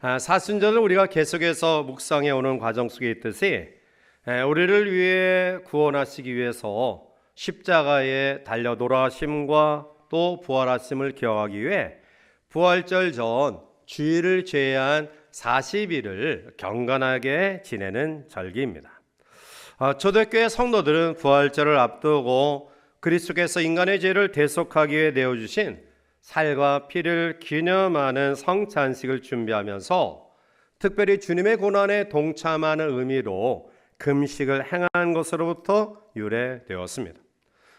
사순절을 우리가 계속해서 묵상해 오는 과정 속에 있듯이 우리를 위해 구원하시기 위해서 십자가에 달려 돌아가심과 또 부활하심을 기억하기 위해 부활절 전 주일을 제외한 40일을 경건하게 지내는 절기입니다. 초대교회 성도들은 부활절을 앞두고 그리스도께서 인간의 죄를 대속하기 위해 내어주신 살과 피를 기념하는 성찬식을 준비하면서 특별히 주님의 고난에 동참하는 의미로 금식을 행한 것으로부터 유래되었습니다.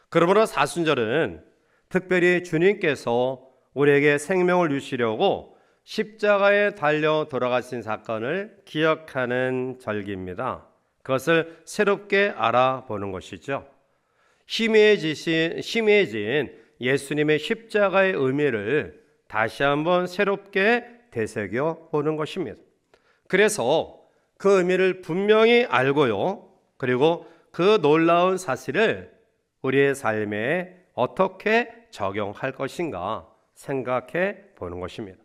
그러므로 사순절은 특별히 주님께서 우리에게 생명을 주시려고 십자가에 달려 돌아가신 사건을 기억하는 절기입니다. 그것을 새롭게 알아보는 것이죠. 희미해진 예수님의 십자가의 의미를 다시 한번 새롭게 되새겨 보는 것입니다. 그래서 그 의미를 분명히 알고요, 그리고 그 놀라운 사실을 우리의 삶에 어떻게 적용할 것인가 생각해 보는 것입니다.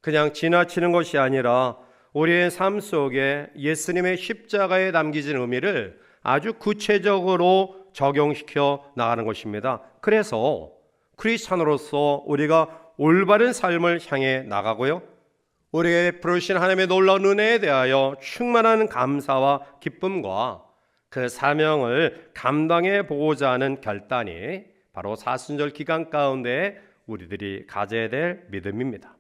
그냥 지나치는 것이 아니라 우리의 삶 속에 예수님의 십자가에 남겨진 의미를 아주 구체적으로 적용시켜 나가는 것입니다. 그래서 크리스찬으로서 우리가 올바른 삶을 향해 나가고요, 우리에게 부르신 하나님의 놀라운 은혜에 대하여 충만한 감사와 기쁨과 그 사명을 감당해 보고자 하는 결단이 바로 사순절 기간 가운데 우리들이 가져야 될 믿음입니다.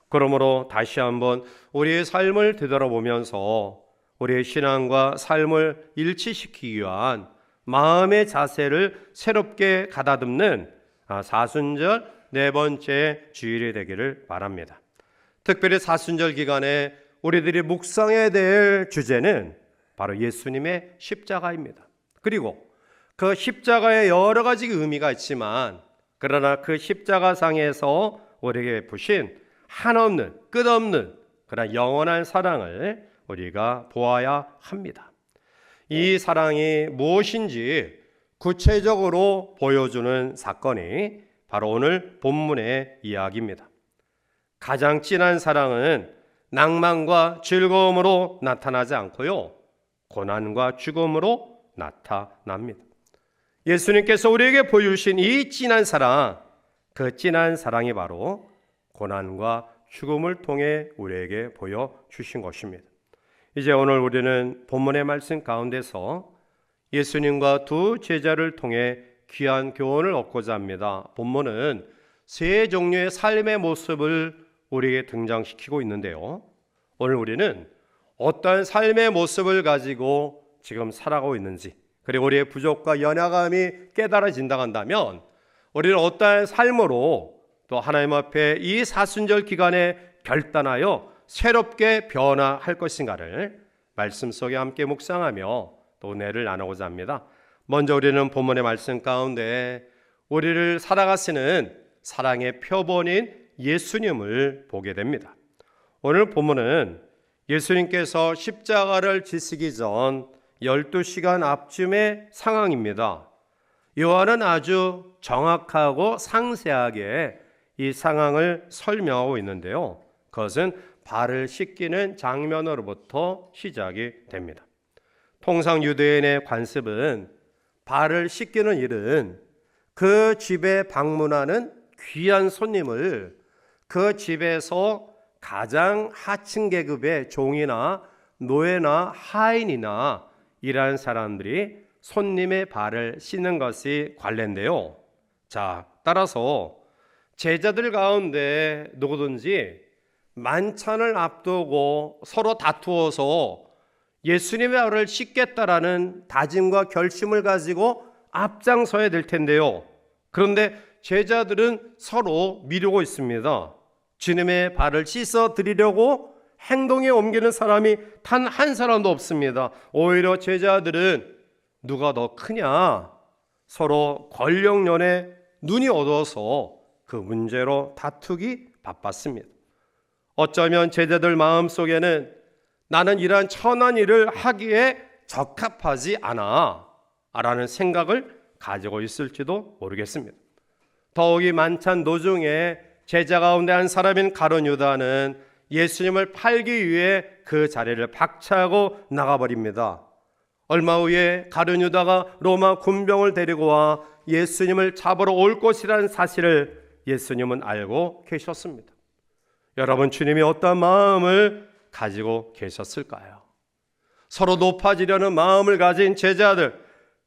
그러므로 다시 한번 우리의 삶을 되돌아보면서 우리의 신앙과 삶을 일치시키기 위한 마음의 자세를 새롭게 가다듬는 사순절 네 번째 주일이 되기를 바랍니다. 특별히 사순절 기간에 우리들이 묵상해야 될 주제는 바로 예수님의 십자가입니다. 그리고 그 십자가에 여러 가지 의미가 있지만, 그러나 그 십자가상에서 우리에게 부신 한없는 끝없는 그러나 영원한 사랑을 우리가 보아야 합니다. 이 사랑이 무엇인지 구체적으로 보여주는 사건이 바로 오늘 본문의 이야기입니다. 가장 진한 사랑은 낭만과 즐거움으로 나타나지 않고요, 고난과 죽음으로 나타납니다. 예수님께서 우리에게 보여주신 이 진한 사랑, 그 진한 사랑이 바로 고난과 죽음을 통해 우리에게 보여주신 것입니다. 이제 오늘 우리는 본문의 말씀 가운데서 예수님과 두 제자를 통해 귀한 교훈을 얻고자 합니다. 본문은 세 종류의 삶의 모습을 우리에게 등장시키고 있는데요, 오늘 우리는 어떠한 삶의 모습을 가지고 지금 살아가고 있는지, 그리고 우리의 부족과 연약함이 깨달아진다 한다면 우리는 어떠한 삶으로 또 하나님 앞에 이 사순절 기간에 결단하여 새롭게 변화할 것인가를 말씀 속에 함께 묵상하며 또 은혜를 나누고자 합니다. 먼저 우리는 본문의 말씀 가운데 우리를 살아가시는 사랑의 표본인 예수님을 보게 됩니다. 오늘 본문은 예수님께서 십자가를 지시기 전 12시간 앞쯤의 상황입니다. 요한은 아주 정확하고 상세하게 이 상황을 설명하고 있는데요, 그것은 발을 씻기는 장면으로부터 시작이 됩니다. 통상 유대인의 관습은 발을 씻기는 일은 그 집에 방문하는 귀한 손님을 그 집에서 가장 하층 계급의 종이나 노예나 하인이나 이러한 사람들이 손님의 발을 씻는 것이 관례인데요, 자, 따라서 제자들 가운데 누구든지 만찬을 앞두고 서로 다투어서 예수님의 발을 씻겠다라는 다짐과 결심을 가지고 앞장서야 될 텐데요, 그런데 제자들은 서로 미루고 있습니다. 주님의 발을 씻어 드리려고 행동에 옮기는 사람이 단 한 사람도 없습니다. 오히려 제자들은 누가 더 크냐, 서로 권력연에 눈이 어두워서 그 문제로 다투기 바빴습니다. 어쩌면 제자들 마음속에는 나는 이러한 천한 일을 하기에 적합하지 않아 라는 생각을 가지고 있을지도 모르겠습니다. 더욱이 만찬 도중에 제자 가운데 한 사람인 가룟 유다는 예수님을 팔기 위해 그 자리를 박차고 나가버립니다. 얼마 후에 가룟 유다가 로마 군병을 데리고 와 예수님을 잡으러 올 것이라는 사실을 예수님은 알고 계셨습니다. 여러분, 주님이 어떤 마음을 가지고 계셨을까요? 서로 높아지려는 마음을 가진 제자들,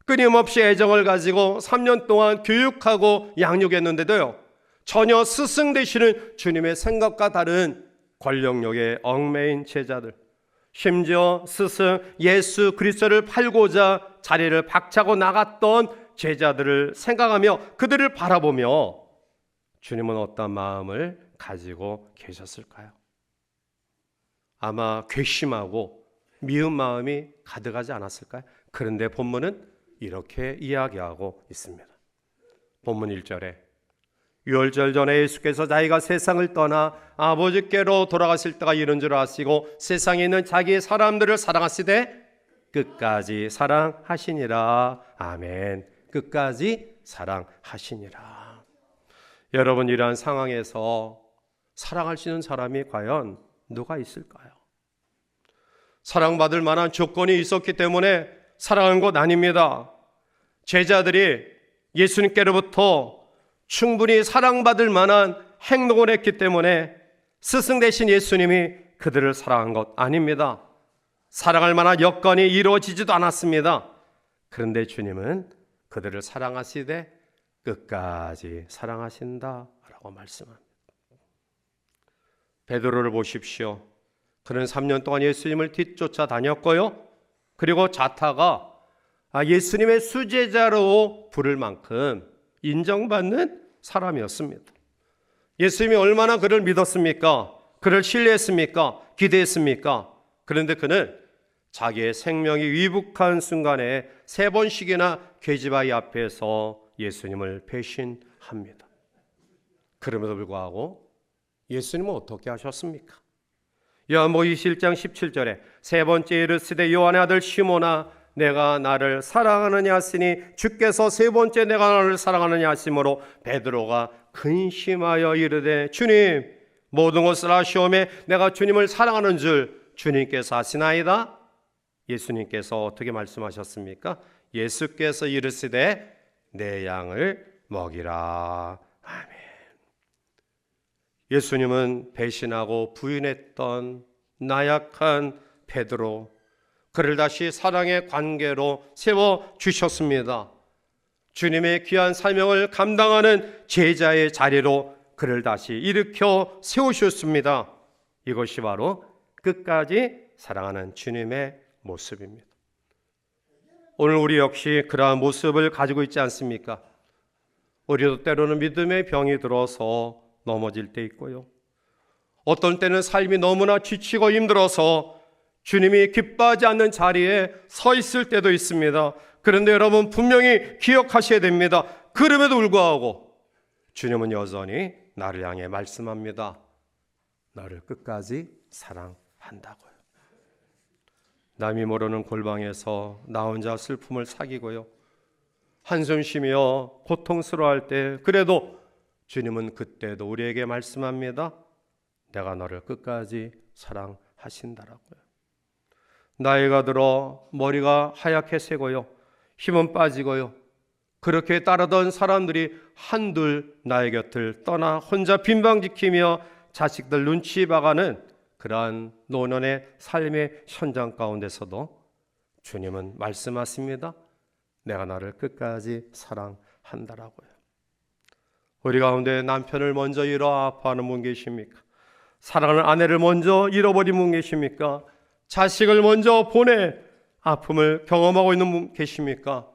끊임없이 애정을 가지고 3년 동안 교육하고 양육했는데도요, 전혀 스승 되시는 주님의 생각과 다른 권력욕에 얽매인 제자들, 심지어 스승 예수 그리스도를 팔고자 자리를 박차고 나갔던 제자들을 생각하며 그들을 바라보며 주님은 어떤 마음을 가지고 계셨을까요? 아마 괘씸하고 미운 마음이 가득하지 않았을까요? 그런데 본문은 이렇게 이야기하고 있습니다. 본문 1절에 유월절 전에 예수께서 자기가 세상을 떠나 아버지께로 돌아가실 때가 이른 줄 아시고 세상에 있는 자기의 사람들을 사랑하시되 끝까지 사랑하시니라. 아멘. 끝까지 사랑하시니라. 여러분, 이러한 상황에서 사랑할 수 있는 사람이 과연 누가 있을까요? 사랑받을 만한 조건이 있었기 때문에 사랑한 것 아닙니다. 제자들이 예수님께로부터 충분히 사랑받을 만한 행동을 했기 때문에 스승 되신 예수님이 그들을 사랑한 것 아닙니다. 사랑할 만한 여건이 이루어지지도 않았습니다. 그런데 주님은 그들을 사랑하시되 끝까지 사랑하신다라고 말씀합니다. 베드로를 보십시오. 그는 3년 동안 예수님을 뒤쫓아 다녔고요, 그리고 자타가 예수님의 수제자로 부를 만큼 인정받는 사람이었습니다. 예수님이 얼마나 그를 믿었습니까? 그를 신뢰했습니까? 기대했습니까? 그런데 그는 자기의 생명이 위북한 순간에 3번씩이나 계집아이 앞에서 예수님을 배신합니다. 그럼에도 불구하고 예수님은 어떻게 하셨습니까? 요한복음 21장 17절에 세 번째 이르시되 요한의 아들 시몬아 내가 나를 사랑하느냐 하시니 주께서 세 번째 내가 나를 사랑하느냐 하심으로 베드로가 근심하여 이르되 주님 모든 것을 아시오매 내가 주님을 사랑하는 줄 주님께서 아시나이다. 예수님께서 어떻게 말씀하셨습니까? 예수께서 이르시되 내 양을 먹이라. 아멘. 예수님은 배신하고 부인했던 나약한 베드로, 그를 다시 사랑의 관계로 세워주셨습니다. 주님의 귀한 사명을 감당하는 제자의 자리로 그를 다시 일으켜 세우셨습니다. 이것이 바로 끝까지 사랑하는 주님의 모습입니다. 오늘 우리 역시 그러한 모습을 가지고 있지 않습니까? 우리도 때로는 믿음의 병이 들어서 넘어질 때 있고요, 어떤 때는 삶이 너무나 지치고 힘들어서 주님이 기뻐하지 않는 자리에 서 있을 때도 있습니다. 그런데 여러분 분명히 기억하셔야 됩니다. 그럼에도 불구하고 주님은 여전히 나를 향해 말씀합니다. 나를 끝까지 사랑한다고요. 남이 모르는 골방에서 나 혼자 슬픔을 사귀고요, 한숨 쉬며 고통스러워할 때 그래도 주님은 그때도 우리에게 말씀합니다. 내가 너를 끝까지 사랑하신다라고요. 나이가 들어 머리가 하얗게 새고요, 힘은 빠지고요, 그렇게 따르던 사람들이 한둘 나의 곁을 떠나 혼자 빈방지키며 자식들 눈치 봐가는 그러한 노년의 삶의 현장 가운데서도 주님은 말씀하십니다. 내가 너를 끝까지 사랑한다라고요. 우리 가운데 남편을 먼저 잃어 아파하는 분 계십니까? 사랑하는 아내를 먼저 잃어버린 분 계십니까? 자식을 먼저 보내 아픔을 경험하고 있는 분 계십니까?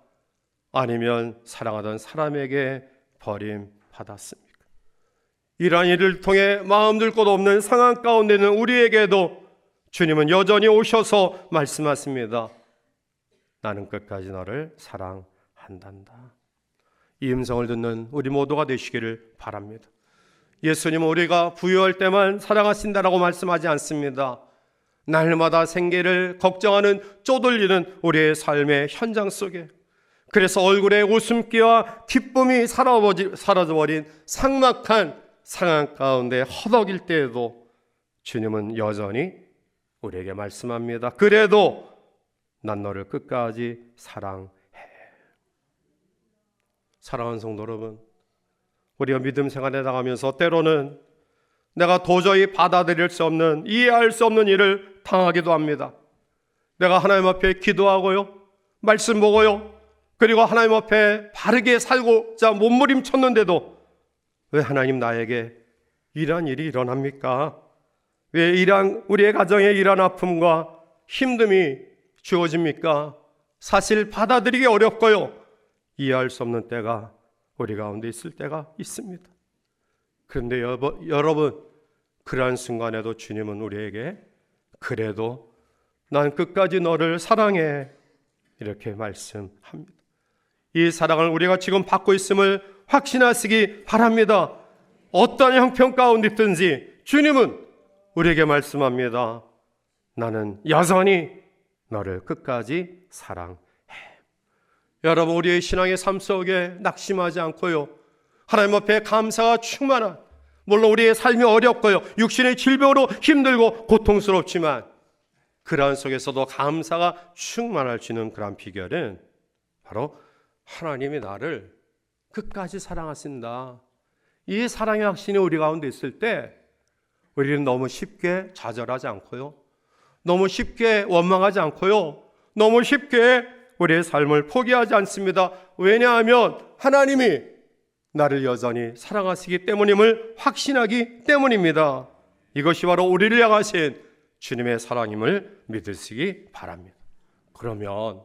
아니면 사랑하던 사람에게 버림받았습니까? 이러한 일을 통해 마음 들 곳 없는 상황 가운데 있는 우리에게도 주님은 여전히 오셔서 말씀하십니다. 나는 끝까지 너를 사랑한단다. 이 음성을 듣는 우리 모두가 되시기를 바랍니다. 예수님은 우리가 부유할 때만 사랑하신다라고 말씀하지 않습니다. 날마다 생계를 걱정하는 쪼들리는 우리의 삶의 현장 속에, 그래서 얼굴에 웃음기와 기쁨이 사라져버린 삭막한 상황 가운데 허덕일 때에도 주님은 여전히 우리에게 말씀합니다. 그래도 난 너를 끝까지 사랑해. 사랑하는 성도 여러분, 우리가 믿음 생활에 나가면서 때로는 내가 도저히 받아들일 수 없는, 이해할 수 없는 일을 당하기도 합니다. 내가 하나님 앞에 기도하고요, 말씀 보고요, 그리고 하나님 앞에 바르게 살고자 몸부림쳤는데도 왜 하나님 나에게 이러한 일이 일어납니까? 왜 우리의 가정에 이러한 아픔과 힘듦이 주어집니까? 사실 받아들이기 어렵고요, 이해할 수 없는 때가 우리 가운데 있을 때가 있습니다. 그런데 여러분, 그러한 순간에도 주님은 우리에게 그래도 난 끝까지 너를 사랑해, 이렇게 말씀합니다. 이 사랑을 우리가 지금 받고 있음을 확신하시기 바랍니다. 어떤 형편 가운데 있든지 주님은 우리에게 말씀합니다. 나는 여전히 너를 끝까지 사랑해. 여러분, 우리의 신앙의 삶 속에 낙심하지 않고요, 하나님 앞에 감사가 충만한, 물론 우리의 삶이 어렵고요, 육신의 질병으로 힘들고 고통스럽지만 그러한 속에서도 감사가 충만할 수 있는 그런 비결은 바로 하나님이 나를 끝까지 사랑하신다. 이 사랑의 확신이 우리 가운데 있을 때 우리는 너무 쉽게 좌절하지 않고요, 너무 쉽게 원망하지 않고요, 너무 쉽게 우리의 삶을 포기하지 않습니다. 왜냐하면 하나님이 나를 여전히 사랑하시기 때문임을 확신하기 때문입니다. 이것이 바로 우리를 향하신 주님의 사랑임을 믿으시기 바랍니다. 그러면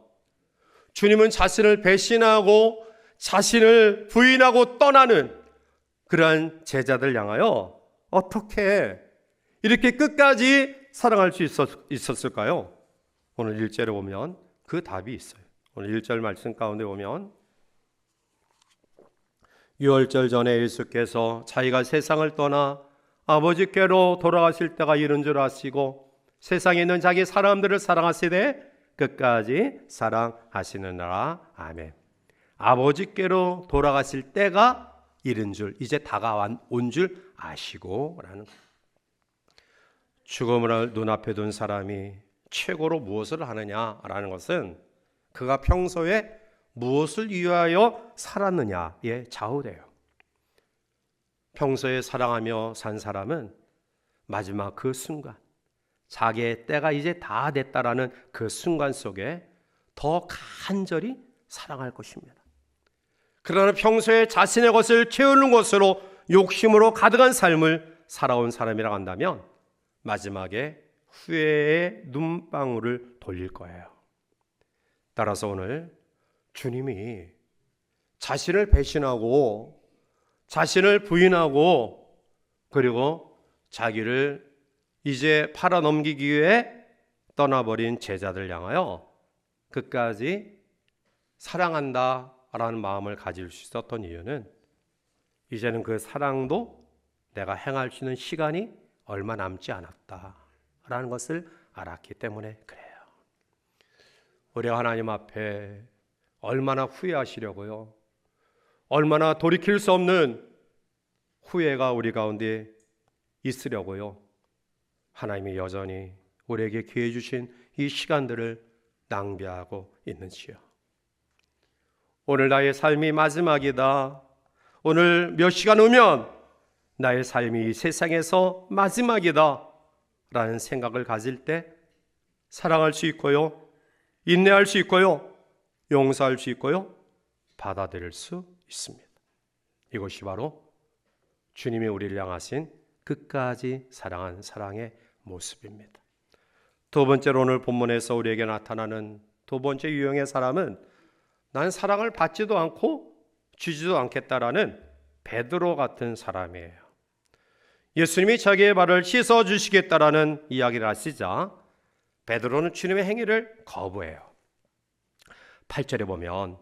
주님은 자신을 배신하고 자신을 부인하고 떠나는 그러한 제자들 향하여 어떻게 이렇게 끝까지 사랑할 수 있었을까요? 오늘 1절에 보면 그 답이 있어요. 오늘 1절 말씀 가운데 보면 유월절 전에 예수께서 자기가 세상을 떠나 아버지께로 돌아가실 때가 이른 줄 아시고 세상에 있는 자기 사람들을 사랑하시되 끝까지 사랑하시느니라. 아멘. 아버지께로 돌아가실 때가 이른 줄, 이제 다가온 줄 아시고 라는 거예요. 죽음을 눈앞에 둔 사람이 최고로 무엇을 하느냐라는 것은 그가 평소에 무엇을 위하여 살았느냐에 좌우돼요. 평소에 사랑하며 산 사람은 마지막 그 순간, 자기의 때가 이제 다 됐다라는 그 순간 속에 더 간절히 사랑할 것입니다. 그러나 평소에 자신의 것을 채우는 것으로 욕심으로 가득한 삶을 살아온 사람이라고 한다면 마지막에 후회의 눈방울을 돌릴 거예요. 따라서 오늘 주님이 자신을 배신하고 자신을 부인하고 그리고 자기를 이제 팔아넘기기 위해 떠나버린 제자들 향하여 끝까지 사랑한다라는 마음을 가질 수 있었던 이유는 이제는 그 사랑도 내가 행할 수 있는 시간이 얼마 남지 않았다라는 것을 알았기 때문에 그래요. 우리가 하나님 앞에 얼마나 후회하시려고요, 얼마나 돌이킬 수 없는 후회가 우리 가운데 있으려고요, 하나님이 여전히 우리에게 기회 주신 이 시간들을 낭비하고 있는지요. 오늘 나의 삶이 마지막이다, 오늘 몇 시간 후면 나의 삶이 이 세상에서 마지막이다 라는 생각을 가질 때 사랑할 수 있고요, 인내할 수 있고요, 용서할 수 있고요, 받아들일 수 있습니다. 이것이 바로 주님이 우리를 향하신 끝까지 사랑한 사랑의 모습입니다. 두 번째로 오늘 본문에서 우리에게 나타나는 두 번째 유형의 사람은 난 사랑을 받지도 않고 주지도 않겠다라는 베드로 같은 사람이에요. 예수님이 자기의 발을 씻어주시겠다라는 이야기를 하시자 베드로는 주님의 행위를 거부해요. 8절에 보면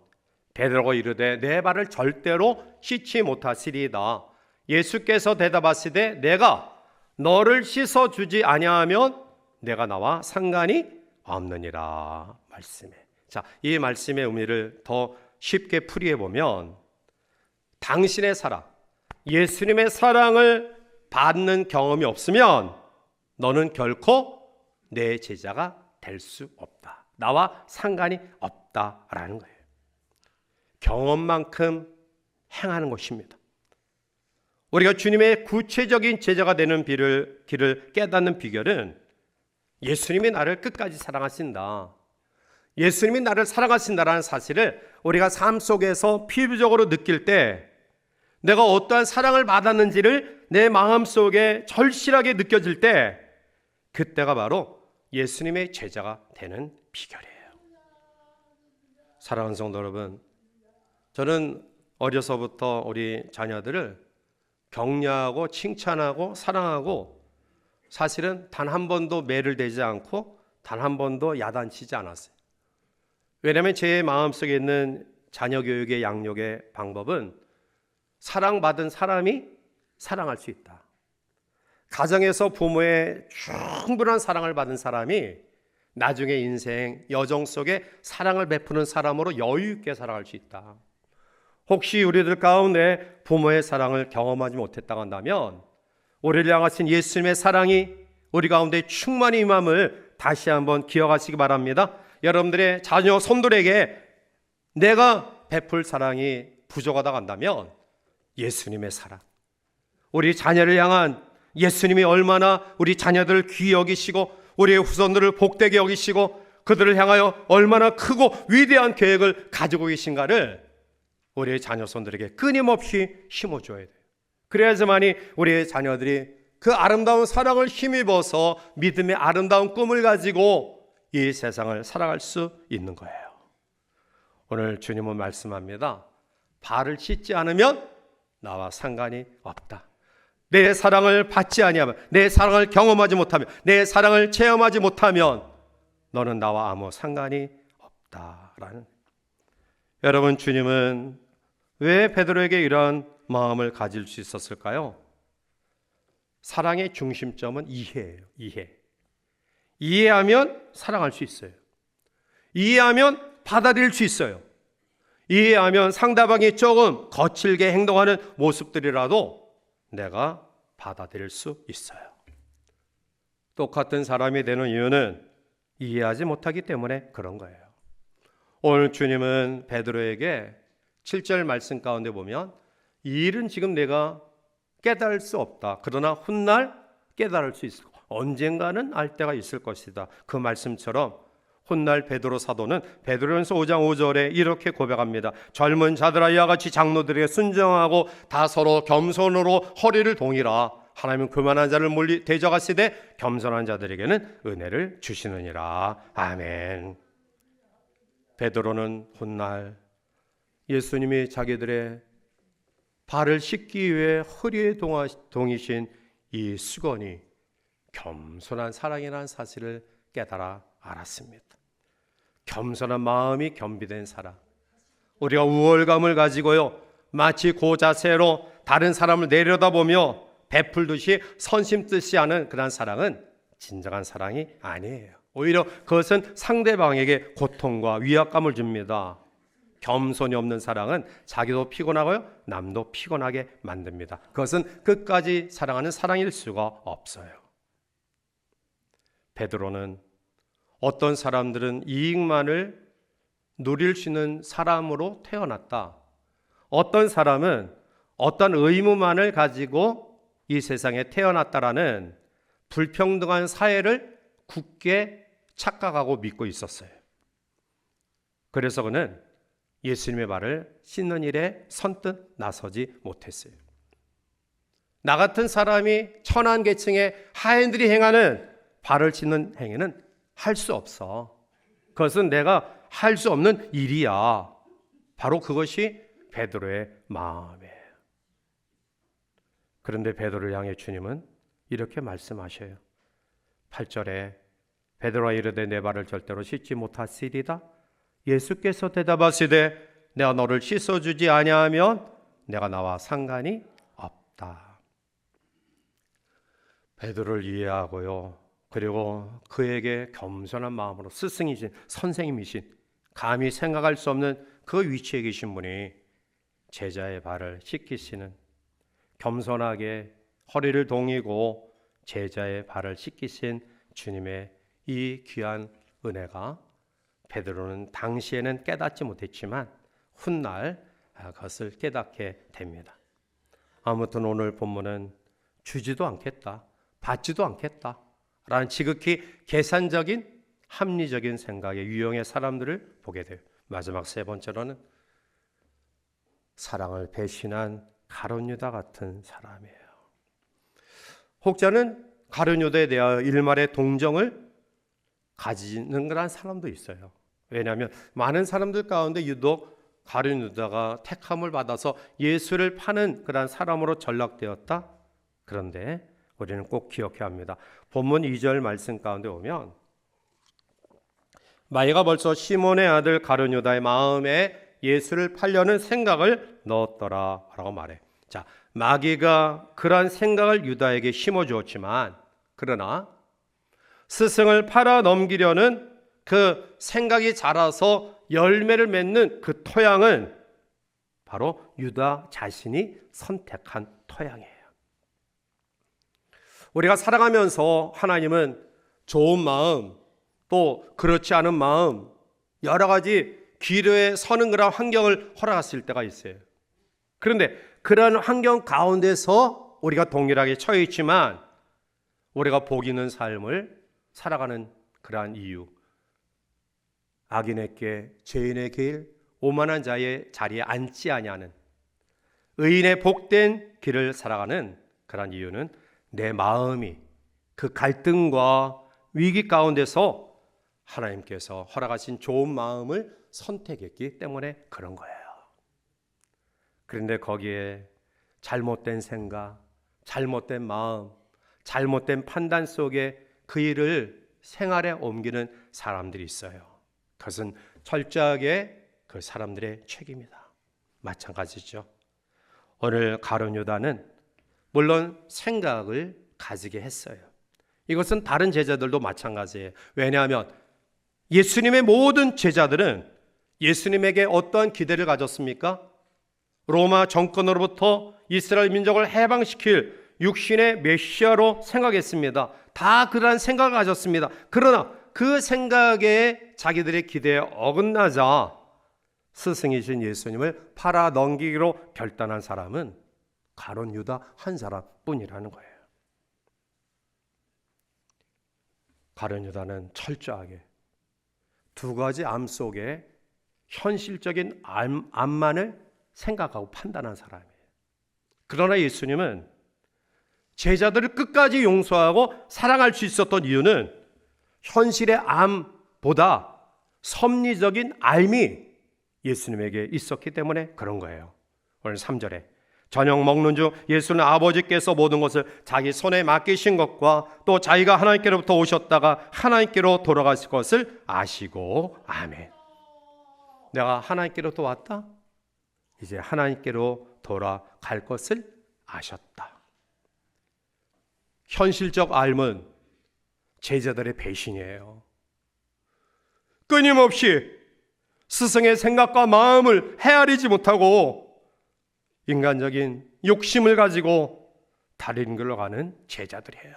베드로가 이르되 내 발을 절대로 씻지 못하시리이다. 예수께서 대답하시되 내가 너를 씻어주지 아니하면 내가 나와 상관이 없느니라 말씀해. 자, 이 말씀의 의미를 더 쉽게 풀이해 보면 당신의 사랑, 예수님의 사랑을 받는 경험이 없으면 너는 결코 내 제자가 될 수 없다. 나와 상관이 없다라는 거예요. 경험만큼 행하는 것입니다. 우리가 주님의 구체적인 제자가 되는 길을 깨닫는 비결은 예수님이 나를 끝까지 사랑하신다. 예수님이 나를 사랑하신다라는 사실을 우리가 삶 속에서 피부적으로 느낄 때 내가 어떠한 사랑을 받았는지를 내 마음속에 절실하게 느껴질 때 그때가 바로 예수님의 제자가 되는 비결이에요. 사랑하는 성도 여러분, 저는 어려서부터 우리 자녀들을 격려하고 칭찬하고 사랑하고 사실은 단 한 번도 매를 대지 않고 단 한 번도 야단치지 않았어요. 왜냐하면 제 마음속에 있는 자녀 교육의 양육의 방법은 사랑받은 사람이 사랑할 수 있다. 가정에서 부모의 충분한 사랑을 받은 사람이 나중에 인생 여정 속에 사랑을 베푸는 사람으로 여유 있게 살아갈 수 있다. 혹시 우리들 가운데 부모의 사랑을 경험하지 못했다고 한다면 우리를 향하신 예수님의 사랑이 우리 가운데 충만히 임함을 다시 한번 기억하시기 바랍니다. 여러분들의 자녀 손들에게 내가 베풀 사랑이 부족하다고 한다면 예수님의 사랑, 우리 자녀를 향한 예수님이 얼마나 우리 자녀들을 귀히 여기시고 우리의 후손들을 복되게 여기시고 그들을 향하여 얼마나 크고 위대한 계획을 가지고 계신가를 우리의 자녀손들에게 끊임없이 심어줘야 돼요. 그래야지만이 우리의 자녀들이 그 아름다운 사랑을 힘입어서 믿음의 아름다운 꿈을 가지고 이 세상을 살아갈 수 있는 거예요. 오늘 주님은 말씀합니다. 발을 씻지 않으면 나와 상관이 없다. 내 사랑을 받지 아니하면, 내 사랑을 경험하지 못하면, 내 사랑을 체험하지 못하면 너는 나와 아무 상관이 없다라는. 여러분, 주님은 왜 베드로에게 이러한 마음을 가질 수 있었을까요? 사랑의 중심점은 이해예요. 이해하면 사랑할 수 있어요. 이해하면 받아들일 수 있어요. 이해하면 상대방이 조금 거칠게 행동하는 모습들이라도 내가 받아들일 수 있어요. 똑같은 사람이 되는 이유는 이해하지 못하기 때문에 그런 거예요. 오늘 주님은 베드로에게 7절 말씀 가운데 보면 이 일은 지금 내가 깨달을 수 없다. 그러나 훗날 깨달을 수 있을, 언젠가는 알 때가 있을 것이다. 그 말씀처럼 훗날 베드로 사도는 베드로전서 5장 5절에 이렇게 고백합니다. 젊은 자들아 이와 같이 장로들에게 순종하고 다 서로 겸손으로 허리를 동이라. 하나님은 교만한 자를 멀리 대적하시되 겸손한 자들에게는 은혜를 주시느니라. 아멘. 베드로는 훗날 예수님이 자기들의 발을 씻기 위해 허리에 동이신 이 수건이 겸손한 사랑이라는 사실을 깨달아 알았습니다. 겸손한 마음이 겸비된 사랑. 우리가 우월감을 가지고요, 마치 그 자세로 다른 사람을 내려다보며 베풀듯이 선심듯이 하는 그런 사랑은 진정한 사랑이 아니에요. 오히려 그것은 상대방에게 고통과 위압감을 줍니다. 겸손이 없는 사랑은 자기도 피곤하고요, 남도 피곤하게 만듭니다. 그것은 끝까지 사랑하는 사랑일 수가 없어요. 베드로는 어떤 사람들은 이익만을 누릴 수 있는 사람으로 태어났다. 어떤 사람은 어떤 의무만을 가지고 이 세상에 태어났다라는 불평등한 사회를 굳게 착각하고 믿고 있었어요. 그래서 그는 예수님의 발을 씻는 일에 선뜻 나서지 못했어요. 나 같은 사람이 천한 계층의 하인들이 행하는 발을 씻는 행위는 할 수 없어. 그것은 내가 할 수 없는 일이야. 바로 그것이 베드로의 마음이에요. 그런데 베드로를 향해 주님은 이렇게 말씀하셔요. 8절에 베드로가 이르되 내 발을 절대로 씻지 못하시리다. 예수께서 대답하시되 내가 너를 씻어주지 아니하면 내가 나와 상관이 없다. 베드로를 이해하고요, 그리고 그에게 겸손한 마음으로 스승이신 선생님이신 감히 생각할 수 없는 그 위치에 계신 분이 제자의 발을 씻기시는, 겸손하게 허리를 동이고 제자의 발을 씻기신 주님의 이 귀한 은혜가 베드로는 당시에는 깨닫지 못했지만 훗날 그것을 깨닫게 됩니다. 아무튼 오늘 본문은 주지도 않겠다, 받지도 않겠다 라는 지극히 계산적인 합리적인 생각의 유형의 사람들을 보게 돼요. 마지막 세 번째로는 사랑을 배신한 가룟 유다 같은 사람이에요. 혹자는 가룟 유다에 대하여 일말의 동정을 가지는 그런 사람도 있어요. 왜냐하면 많은 사람들 가운데 유독 가룟 유다가 택함을 받아서 예수를 파는 그런 사람으로 전락되었다. 그런데 우리는 꼭 기억해야 합니다. 본문 2절 말씀 가운데 오면 마귀가 벌써 시몬의 아들 가룟 유다의 마음에 예수를 팔려는 생각을 넣었더라 라고 말해. 자, 마귀가 그러한 생각을 유다에게 심어주었지만 그러나 스승을 팔아 넘기려는 그 생각이 자라서 열매를 맺는 그 토양은 바로 유다 자신이 선택한 토양이에요. 우리가 살아가면서 하나님은 좋은 마음, 또 그렇지 않은 마음, 여러 가지 기로에 서는 그런 환경을 허락했을 때가 있어요. 그런데 그런 환경 가운데서 우리가 동일하게 처해 있지만 우리가 복 있는 삶을 살아가는 그러한 이유, 악인의 길, 죄인의 길, 오만한 자의 자리에 앉지 아니하는 의인의 복된 길을 살아가는 그러한 이유는 내 마음이 그 갈등과 위기 가운데서 하나님께서 허락하신 좋은 마음을 선택했기 때문에 그런 거예요. 그런데 거기에 잘못된 생각, 잘못된 마음, 잘못된 판단 속에 그 일을 생활에 옮기는 사람들이 있어요. 그것은 철저하게 그 사람들의 책임이다. 마찬가지죠. 오늘 가룟 유다는 물론 생각을 가지게 했어요. 이것은 다른 제자들도 마찬가지예요. 왜냐하면 예수님의 모든 제자들은 예수님에게 어떠한 기대를 가졌습니까? 로마 정권으로부터 이스라엘 민족을 해방시킬 육신의 메시아로 생각했습니다. 다 그러한 생각을 가졌습니다. 그러나 그 생각에 자기들의 기대에 어긋나자 스승이신 예수님을 팔아 넘기기로 결단한 사람은 가룟 유다 한 사람뿐이라는 거예요. 가룟 유다는 철저하게 두 가지 암 속에 현실적인 암만을 생각하고 판단한 사람이에요. 그러나 예수님은 제자들을 끝까지 용서하고 사랑할 수 있었던 이유는 현실의 암보다 섭리적인 알미 예수님에게 있었기 때문에 그런 거예요. 오늘 3절에 저녁 먹는 중 예수는 아버지께서 모든 것을 자기 손에 맡기신 것과 또 자기가 하나님께로부터 오셨다가 하나님께로 돌아가실 것을 아시고 아멘. 내가 하나님께로부터 왔다. 이제 하나님께로 돌아갈 것을 아셨다. 현실적 삶은 제자들의 배신이에요. 끊임없이 스승의 생각과 마음을 헤아리지 못하고 인간적인 욕심을 가지고 다른 길로 가는 제자들이에요.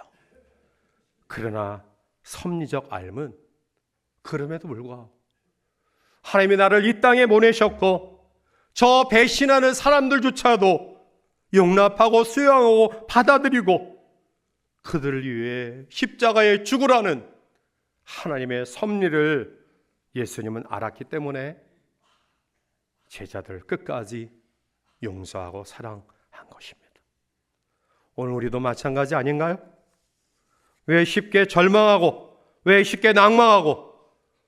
그러나 섭리적 삶은 그럼에도 불구하고 하나님이 나를 이 땅에 보내셨고 저 배신하는 사람들조차도 용납하고 수용하고 받아들이고 그들을 위해 십자가에 죽으라는 하나님의 섭리를 예수님은 알았기 때문에 제자들 끝까지 용서하고 사랑한 것입니다. 오늘 우리도 마찬가지 아닌가요? 왜 쉽게 절망하고, 왜 쉽게 낭망하고,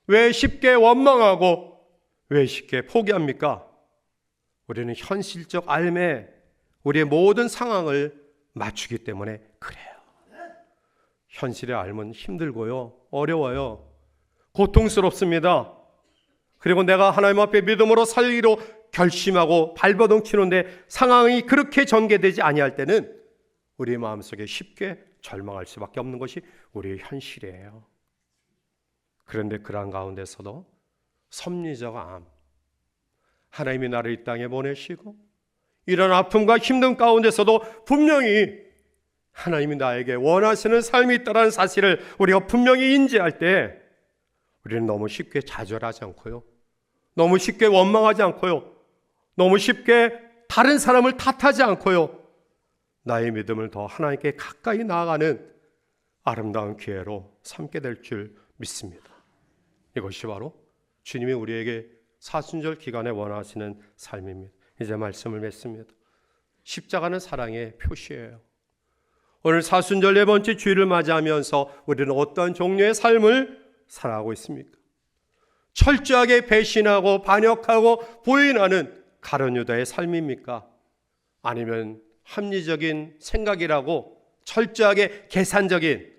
왜 쉽게 원망하고, 왜 쉽게 포기합니까? 우리는 현실적 삶에 우리의 모든 상황을 맞추기 때문에 그래요. 현실의 삶은 힘들고요, 어려워요, 고통스럽습니다. 그리고 내가 하나님 앞에 믿음으로 살기로 결심하고 발버둥 치는데 상황이 그렇게 전개되지 아니할 때는 우리의 마음속에 쉽게 절망할 수밖에 없는 것이 우리의 현실이에요. 그런데 그러한 가운데서도 섭리적 암, 하나님이 나를 이 땅에 보내시고 이런 아픔과 힘든 가운데서도 분명히 하나님이 나에게 원하시는 삶이 있다는 사실을 우리가 분명히 인지할 때 우리는 너무 쉽게 좌절하지 않고요, 너무 쉽게 원망하지 않고요, 너무 쉽게 다른 사람을 탓하지 않고요, 나의 믿음을 더 하나님께 가까이 나아가는 아름다운 기회로 삼게 될 줄 믿습니다. 이것이 바로 주님이 우리에게 사순절 기간에 원하시는 삶입니다. 이제 말씀을 맺습니다. 십자가는 사랑의 표시예요. 오늘 사순절 네 번째 주일을 맞이하면서 우리는 어떤 종류의 삶을 살아가고 있습니까? 철저하게 배신하고 반역하고 부인하는 가룟 유다의 삶입니까? 아니면 합리적인 생각이라고 철저하게 계산적인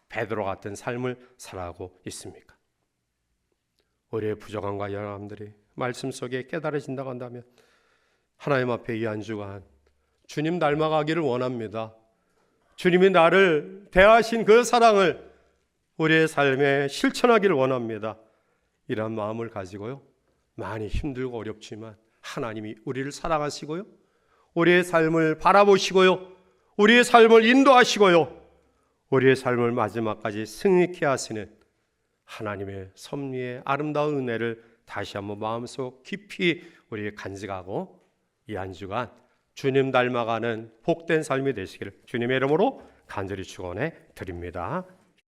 베드로 같은 삶을 살아가고 있습니까? 우리의 부족함과 연함들이 말씀 속에 깨달아진다고 한다면 하나님 앞에 이 한 주간 주님 닮아가기를 원합니다. 주님이 나를 대하신 그 사랑을 우리의 삶에 실천하기를 원합니다. 이런 마음을 가지고요, 많이 힘들고 어렵지만 하나님이 우리를 사랑하시고요, 우리의 삶을 바라보시고요, 우리의 삶을 인도하시고요, 우리의 삶을 마지막까지 승리케 하시는 하나님의 섭리의 아름다운 은혜를 다시 한번 마음속 깊이 우리 간직하고 이 한 주간 주님 닮아가는 복된 삶이 되시기를 주님의 이름으로 간절히 축원해 드립니다.